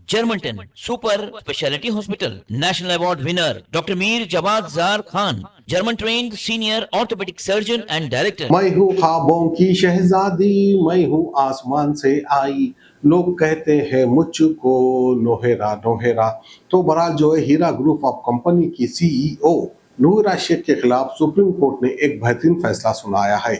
Germanton super speciality hospital, national award winner doctor Mir Jawad Zar Khan, German trained senior orthopaedic surgeon and director. मैं हूँ ख्वाबों की शहजादी, मैं हूँ आसमान से आई, लोग कहते हैं मुझको नोहेरा नोहेरा। तो बहरहाल जो है हीरा ग्रुप ऑफ कंपनी की सीईओ नूरा शेख के खिलाफ सुप्रीम कोर्ट ने एक बेहतरीन फैसला सुनाया है।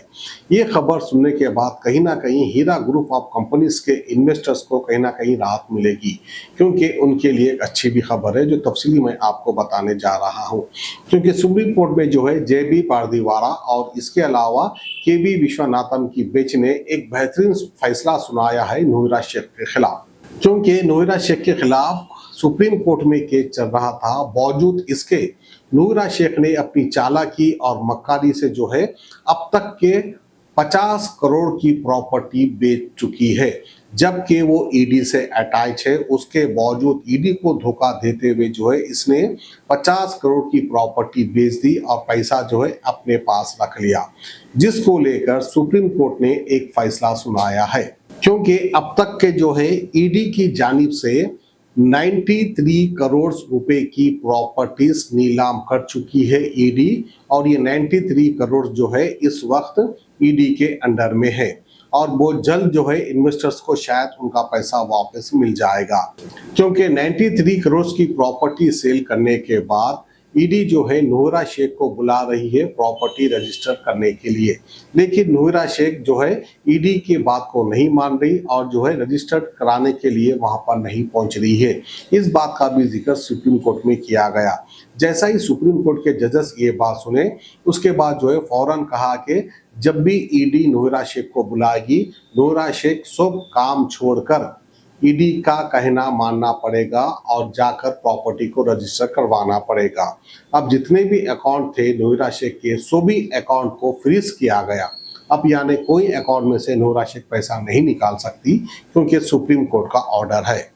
ये खबर सुनने के बाद कहीं ना कहीं हीरा ग्रुप ऑफ कंपनीज के इन्वेस्टर्स को कहीं ना कहीं राहत मिलेगी, क्योंकि उनके लिए एक अच्छी भी खबर है जो तफसीली मैं आपको बताने जा रहा हूँ। क्योंकि सुप्रीम कोर्ट में जो है जेबी पारदीवाला और इसके अलावा केबी विश्वनाथन की बेंच ने एक बेहतरीन फैसला सुनाया है नूरा शेख के खिलाफ। क्योंकि नूरा शेख के खिलाफ सुप्रीम कोर्ट में केस चल रहा था, बावजूद इसके नूरा शेख ने अपनी चालाकी और मक्कारी से जो है अब तक के 50 करोड़ की प्रॉपर्टी बेच चुकी है, जबकि वो ईडी से अटैच है। उसके बावजूद ईडी को धोखा देते हुए जो है इसने 50 करोड़ की प्रॉपर्टी बेच दी और पैसा जो है अपने पास रख लिया, जिसको लेकर सुप्रीम कोर्ट ने एक फैसला सुनाया है। क्योंकि अब तक के जो है ईडी की जानिब से 93 करोड़ रुपए की प्रॉपर्टीज नीलाम कर चुकी है ईडी, और ये 93 करोड़ जो है इस वक्त ईडी के अंडर में है, और वो जल्द जो है इन्वेस्टर्स को शायद उनका पैसा वापस मिल जाएगा। क्योंकि 93 करोड़ की प्रॉपर्टी सेल करने के बाद ईडी जो है नूरा शेख को बुला रही है प्रॉपर्टी रजिस्टर करने के लिए, लेकिन नूरा शेख जो है ईडी की बात को नहीं मान रही और जो है रजिस्टर्ड कराने के लिए वहां पर नहीं पहुंच रही है। इस बात का भी जिक्र सुप्रीम कोर्ट में किया गया। जैसा ही सुप्रीम कोर्ट के जजेस ये बात सुने, उसके बाद जो है फौरन कहा कि जब भी ईडी नूरा शेख को बुलाएगी, नूरा शेख सब काम छोड़कर ईडी का कहना मानना पड़ेगा और जाकर प्रॉपर्टी को रजिस्टर करवाना पड़ेगा। अब जितने भी अकाउंट थे नूरा शेख के, सभी अकाउंट को फ्रीज किया गया। अब यानी कोई अकाउंट में से नूरा शेख पैसा नहीं निकाल सकती, क्योंकि सुप्रीम कोर्ट का ऑर्डर है।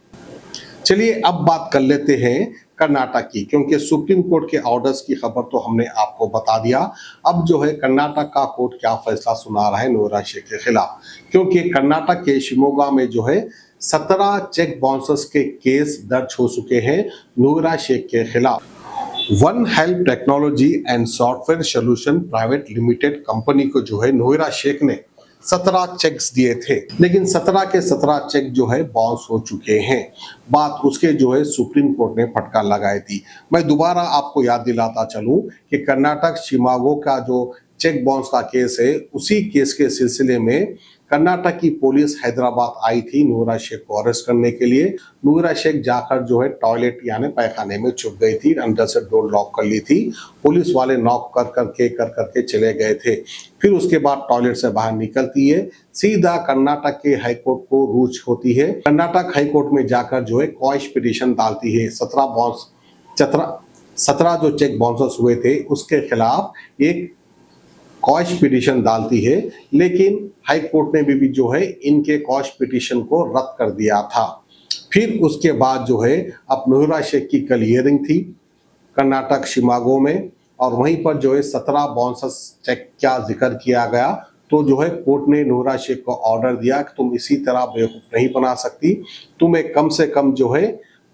चलिए अब बात कर लेते हैं कर्नाटक की, क्योंकि सुप्रीम कोर्ट के ऑर्डर्स की खबर तो हमने आपको बता दिया। अब जो है कर्नाटक का कोर्ट क्या फैसला सुना रहा है नूरा शेख के खिलाफ, क्योंकि कर्नाटक के शिमोगा में जो है 17 चेक बाउंसर्स के केस दर्ज हो चुके हैं नूरा शेख के खिलाफ। One help technology and software solution private limited company को जो है नूरा शेख ने 17 चेक्स दिए थे, लेकिन 17 के 17 चेक जो है बाउंस हो चुके हैं। बात उसके जो है सुप्रीम कोर्ट ने फटकार लगाई थी। मैं दोबारा आपको याद दिलाता चलूं कि कर्नाटक शिमागो का जो चेक बाउंस का केस है, उसी केस के सिलसिले में कर्नाटक की पुलिस हैदराबाद आई थी नूरा शेख को अरेस्ट करने के लिए। नूरा शेख जाकर जो है टॉयलेट यानी पैखाने में छुप गई थी, अंदर से डोर लॉक कर ली थी। पुलिस वाले नॉक कर करके चले गए थे। फिर उसके बाद टॉयलेट से बाहर निकलती है, सीधा कर्नाटक के हाईकोर्ट को रूच होती है। कर्नाटक हाईकोर्ट में जाकर जो है क्वाश पिटीशन डालती है। 17 जो चेक बाउंसर्स हुए थे उसके खिलाफ एक क्वाश पिटीशन डालती है, लेकिन हाई कोर्ट ने भी जो है इनके क्वाश पिटीशन को रद्द कर दिया था। फिर उसके बाद जो है अब नूरा शेख की कल हियरिंग थी कर्नाटक शिमागो में, और वहीं पर जो है 17 बाउंसर्स चेक का जिक्र किया गया। तो जो है कोर्ट ने नूरा शेख को ऑर्डर दिया कि तुम इसी तरह बेवकूफ नहीं बना सकती, तुम्हें कम से कम जो है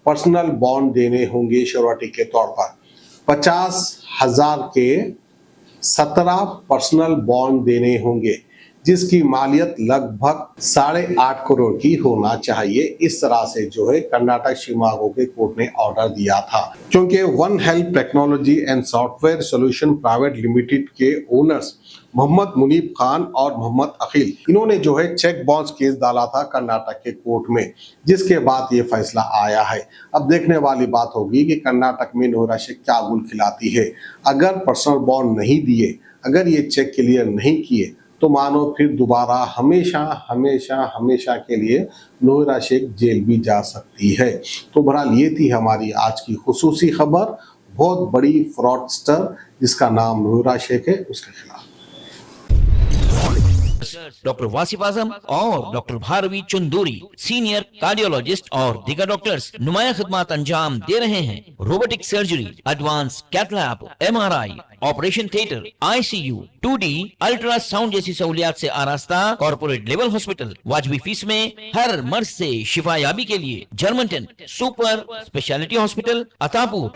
पर्सनल बॉन्ड देने होंगे श्योरिटी के तौर पर। 50,000 के 17 पर्सनल बॉन्ड देने होंगे, जिसकी मालियत लगभग 8.5 करोड़ की होना चाहिए। इस तरह से जो है कर्नाटक शिमागो के कोर्ट ने ऑर्डर दिया था। क्योंकि one help technology and software solution private limited के ओनर्स मोहम्मद मुनीब खान और मोहम्मद अखिल, इन्होंने जो है चेक बाउंस केस डाला था कर्नाटक के कोर्ट में, जिसके बाद ये फैसला आया है। अब देखने वाली बात होगी कि कर्नाटक में नूरा शेख क्या गुल खिलाती है। अगर पर्सनल बॉन्ड नहीं दिए, अगर ये चेक क्लियर नहीं किए, तो मानो फिर दोबारा हमेशा के लिए नूरा शेख जेल भी जा सकती है। तो बहरहाल ये थी हमारी आज की खुसूसी खबर, बहुत बड़ी फ्रॉडस्टर जिसका नाम नूरा शेख है, उसके खिलाफ। डॉक्टर वासिफ आजम और doctor Bharavi Chanduri senior cardiologist और दीगर डॉक्टर्स नुमाया खिदमत अंजाम दे रहे हैं। Robotic surgery, advance cath lab, MRI, operation theatre, ICU, 2D ultrasound जैसी सहूलियात से आरास्ता कॉर्पोरेट लेवल हॉस्पिटल। वाजबी फीस में हर मर्ज से शिफायाबी के लिए German 10 super speciality hospital Attapur.